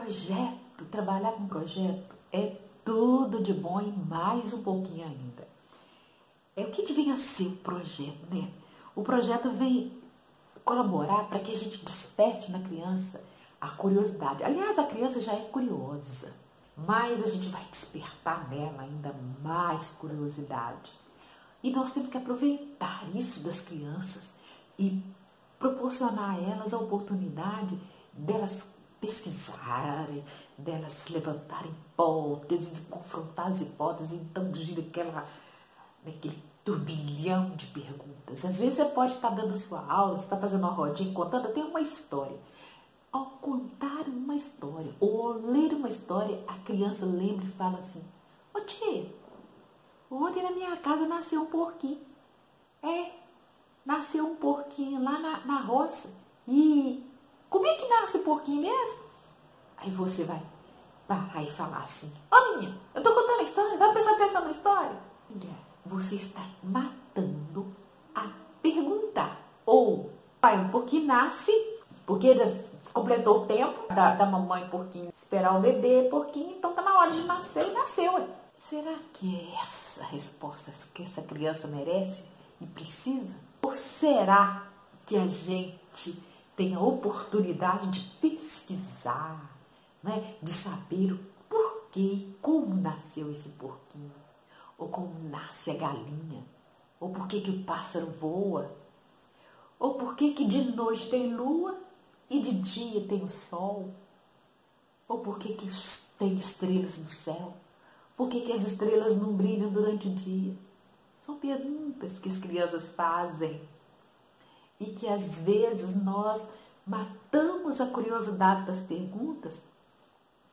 projeto, trabalhar com projeto é tudo de bom e mais um pouquinho ainda. O que vem a ser o projeto, né? O projeto vem colaborar para que a gente desperte na criança a curiosidade. Aliás, a criança já é curiosa, mas a gente vai despertar nela ainda mais curiosidade. E nós temos que aproveitar isso das crianças e proporcionar a elas a oportunidade delas pesquisarem, delas levantarem hipóteses, confrontar as hipóteses, então gira aquele turbilhão de perguntas. Às vezes você pode estar dando sua aula, você está fazendo uma rodinha, contando até uma história. Ao contar uma história, ou ao ler uma história, a criança lembra e fala assim: ô tia, ontem na minha casa nasceu um porquinho. Nasceu um porquinho lá na roça. E como é que nasce o porquinho mesmo? Aí você vai parar e falar assim: ô menina, eu tô contando a história, vai prestar atenção na história. Você está matando a perguntar. Ou, pai, um porquinho nasce, porque completou o tempo da mamãe porquinho esperar o bebê porquinho, então tá na hora de nascer e nasceu. Será que é essa a resposta que essa criança merece e precisa? Ou será que a gente tem a oportunidade de pesquisar, né? De saber o porquê, como nasceu esse porquinho? Ou como nasce a galinha? Ou por que o pássaro voa? Ou por que de noite tem lua e de dia tem o sol? Ou por que tem estrelas no céu? Por que as estrelas não brilham durante o dia? São perguntas que as crianças fazem e que às vezes nós matamos a curiosidade das perguntas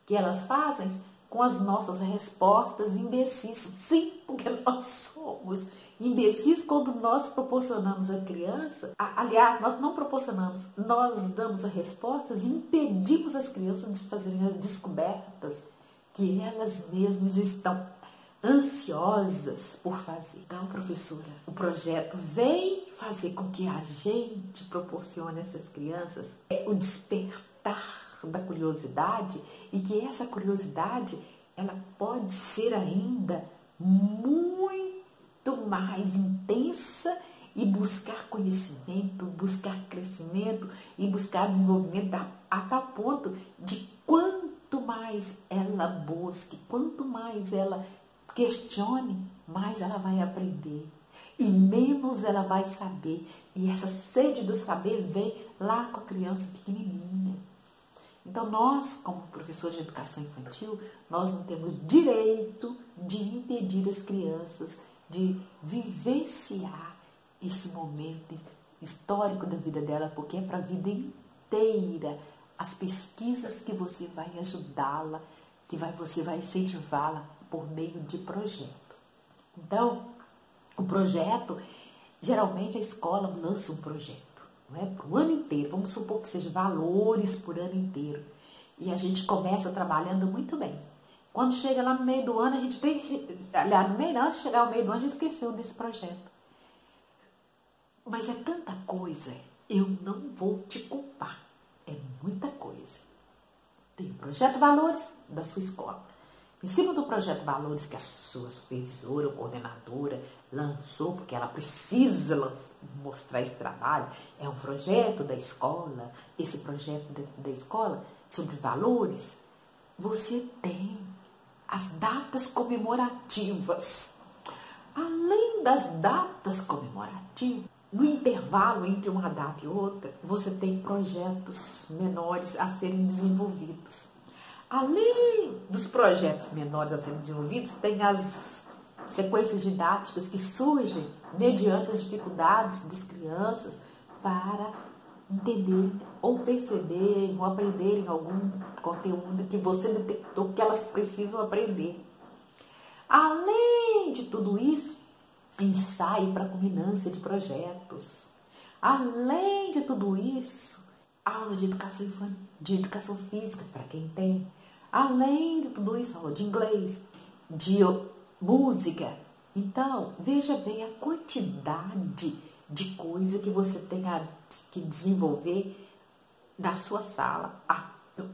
que elas fazem com as nossas respostas imbecis. Sim, porque nós somos imbecis quando nós proporcionamos à criança. Aliás, nós não proporcionamos, nós damos as respostas e impedimos as crianças de fazerem as descobertas que elas mesmas estão ansiosas por fazer. Então, professora, o projeto vem fazer com que a gente proporcione a essas crianças o despertar da curiosidade e que essa curiosidade ela pode ser ainda muito mais intensa e buscar conhecimento, buscar crescimento e buscar desenvolvimento a tal ponto de quanto mais ela busque, quanto mais ela questione, mais ela vai aprender e menos ela vai saber. E essa sede do saber vem lá com a criança pequenininha. Então nós, como professores de educação infantil, nós não temos direito de impedir as crianças de vivenciar esse momento histórico da vida dela, porque é para a vida inteira. As pesquisas que você vai ajudá-la, você vai incentivá-la por meio de projeto. Então, o projeto, geralmente a escola lança um projeto, não é? Para o ano inteiro, vamos supor que seja valores por ano inteiro. E a gente começa trabalhando muito bem. Quando chega lá no meio do ano, a gente tem... Aliás, no meio, antes de chegar ao meio do ano, a gente esqueceu desse projeto. Mas é tanta coisa, eu não vou te culpar. É muita coisa. Tem o projeto Valores da sua escola. Em cima do projeto Valores que a sua supervisora ou coordenadora lançou, porque ela precisa mostrar esse trabalho, é um projeto da escola, esse projeto da escola sobre valores, você tem as datas comemorativas. Além das datas comemorativas, no intervalo entre uma data e outra, você tem projetos menores a serem desenvolvidos. Além dos projetos menores a serem desenvolvidos, tem as sequências didáticas que surgem mediante as dificuldades das crianças para entender ou perceberem ou aprenderem algum conteúdo que você detectou que elas precisam aprender. Além de tudo isso, ensaio para culminância de projetos. Além de tudo isso, aula de educação infantil, de educação física para quem tem. Além de tudo isso, aula de inglês, de música. Então, veja bem a quantidade de coisa que você tem que desenvolver na sua sala,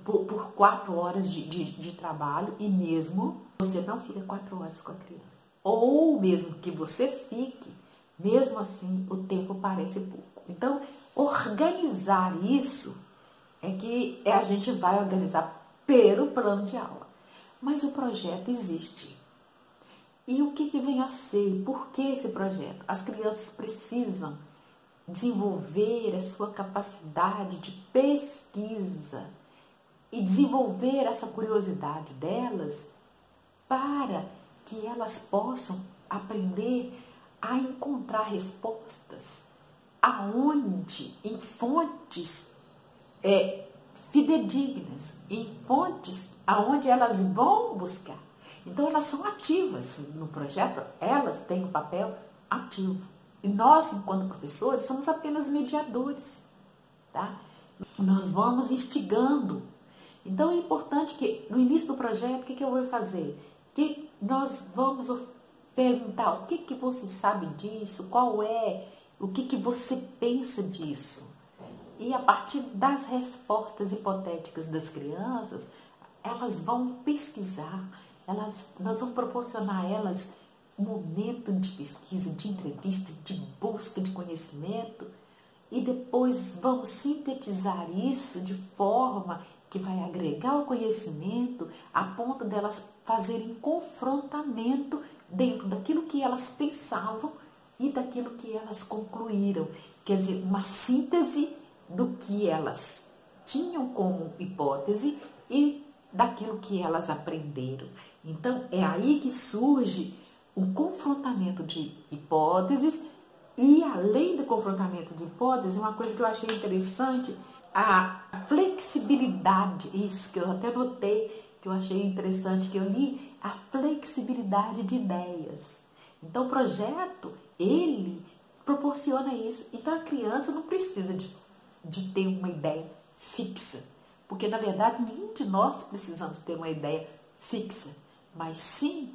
por 4 horas de trabalho, e mesmo você não fica 4 horas com a criança. Ou mesmo que você fique, mesmo assim o tempo parece pouco. Então, organizar isso é que a gente vai organizar pelo plano de aula. Mas o projeto existe. E o que vem a ser? Por que esse projeto? As crianças precisam desenvolver a sua capacidade de pesquisa e desenvolver essa curiosidade delas para que elas possam aprender a encontrar respostas aonde, em fontes fidedignas, em fontes aonde elas vão buscar. Então, elas são ativas no projeto, elas têm um papel ativo. E nós, enquanto professores, somos apenas mediadores, tá? Nós vamos instigando. Então, é importante que, no início do projeto, o que eu vou fazer? Que nós vamos perguntar o que você sabe disso, o que você pensa disso. E a partir das respostas hipotéticas das crianças, elas vão pesquisar, nós vamos proporcionar a elas um momento de pesquisa, de entrevista, de busca de conhecimento, e depois vamos sintetizar isso de forma que vai agregar o conhecimento a ponto delas fazerem confrontamento dentro daquilo que elas pensavam e daquilo que elas concluíram. Quer dizer, uma síntese do que elas tinham como hipótese e daquilo que elas aprenderam. Então, é aí que surge um confrontamento de hipóteses e, além do confrontamento de hipóteses, uma coisa que eu achei interessante, a flexibilidade, isso que eu até notei, que eu achei interessante, que eu li, a flexibilidade de ideias. Então, o projeto, ele proporciona isso. Então, a criança não precisa de ter uma ideia fixa, porque, na verdade, nenhum de nós precisamos ter uma ideia fixa, mas sim,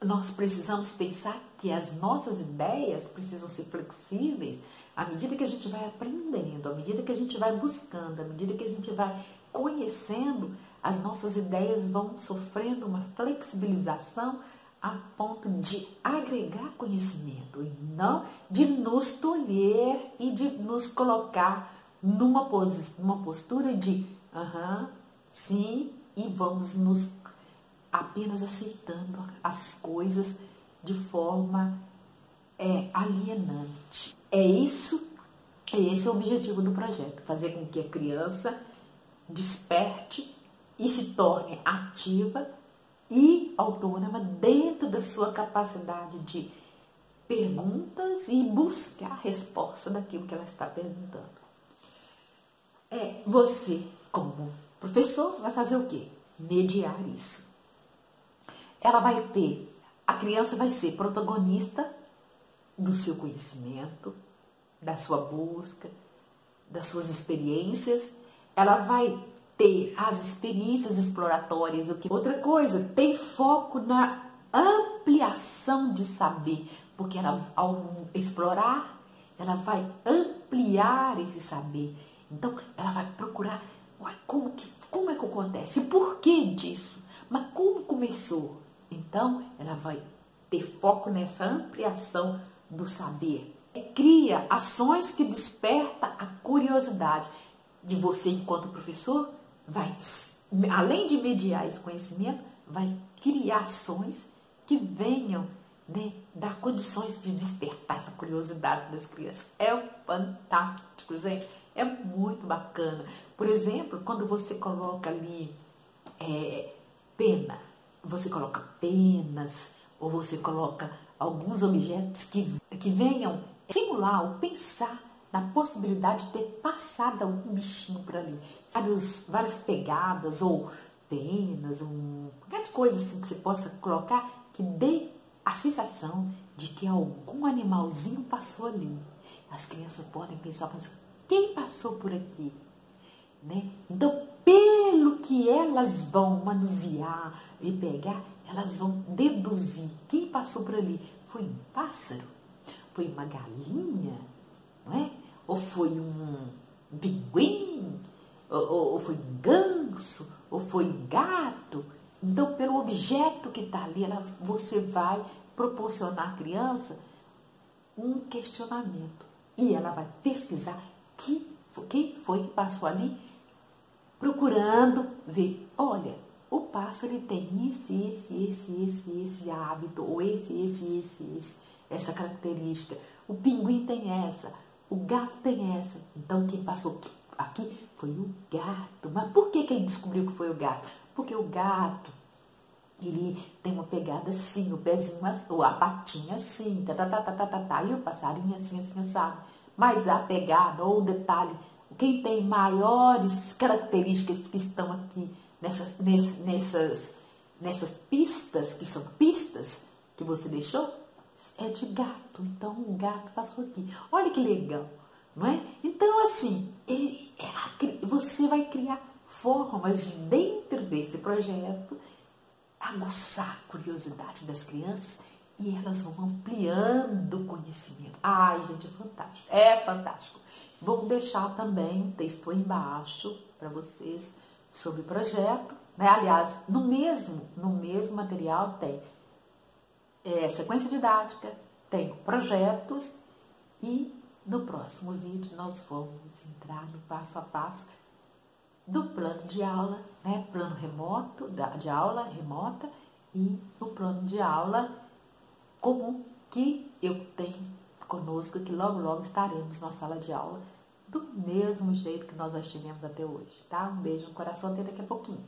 nós precisamos pensar que as nossas ideias precisam ser flexíveis à medida que a gente vai aprendendo, à medida que a gente vai buscando, à medida que a gente vai conhecendo, as nossas ideias vão sofrendo uma flexibilização a ponto de agregar conhecimento e não de nos tolher e de nos colocar numa postura de sim, e vamos nos apenas aceitando as coisas de forma alienante. Esse é o objetivo do projeto, fazer com que a criança desperte e se torne ativa e autônoma dentro da sua capacidade de perguntas e buscar a resposta daquilo que ela está perguntando. Você, como professor, vai fazer o quê? Mediar isso. A criança vai ser protagonista do seu conhecimento, da sua busca, das suas experiências. Ela vai ter as experiências exploratórias. Outra coisa, tem foco na ampliação de saber, porque ela, ao explorar, ela vai ampliar esse saber. Então, ela vai procurar, como é que acontece? Por que disso? Mas como começou? Então, ela vai ter foco nessa ampliação do saber. Cria ações que despertam a curiosidade de você, enquanto professor, vai, além de mediar esse conhecimento, vai criar ações que venham dar condições de despertar essa curiosidade das crianças. É fantástico, gente. É muito bacana. Por exemplo, quando você coloca ali você coloca penas, ou você coloca alguns objetos que venham simular ou pensar na possibilidade de ter passado algum bichinho por ali. Sabe, várias pegadas ou penas, qualquer coisa assim que você possa colocar que dê a sensação de que algum animalzinho passou ali. As crianças podem pensar, mas quem passou por aqui? Então, pelo que elas vão manusear e pegar, elas vão deduzir quem passou por ali. Foi um pássaro? Foi uma galinha? Não é? Ou foi um pinguim? ou foi ganso, ou foi gato. Então, pelo objeto que está ali, você vai proporcionar à criança um questionamento. E ela vai pesquisar quem foi que passou ali, procurando ver, olha, o pássaro ele tem esse hábito, ou essa característica. O pinguim tem essa, o gato tem essa. Então, quem passou aqui foi o gato. Mas por que ele descobriu que foi o gato? Porque o gato, ele tem uma pegada assim, o pezinho, ou a patinha assim, e o passarinho assim, sabe? Mas a pegada ou o detalhe, quem tem maiores características que estão aqui nessas pistas, que são pistas que você deixou, é de gato. Então, o gato passou aqui. Olha que legal, não é? Então, assim, você vai criar formas de, dentro desse projeto, aguçar a curiosidade das crianças e elas vão ampliando o conhecimento. Ai, gente, é fantástico. É fantástico. Vou deixar também um texto aí embaixo para vocês sobre o projeto, né? Aliás, no mesmo material tem sequência didática, tem projetos e no próximo vídeo nós vamos entrar no passo a passo do plano de aula, né? Plano remoto, de aula remota e o plano de aula comum que eu tenho conosco, que logo estaremos na sala de aula do mesmo jeito que nós já estivemos até hoje, tá? Um beijo no coração, até daqui a pouquinho.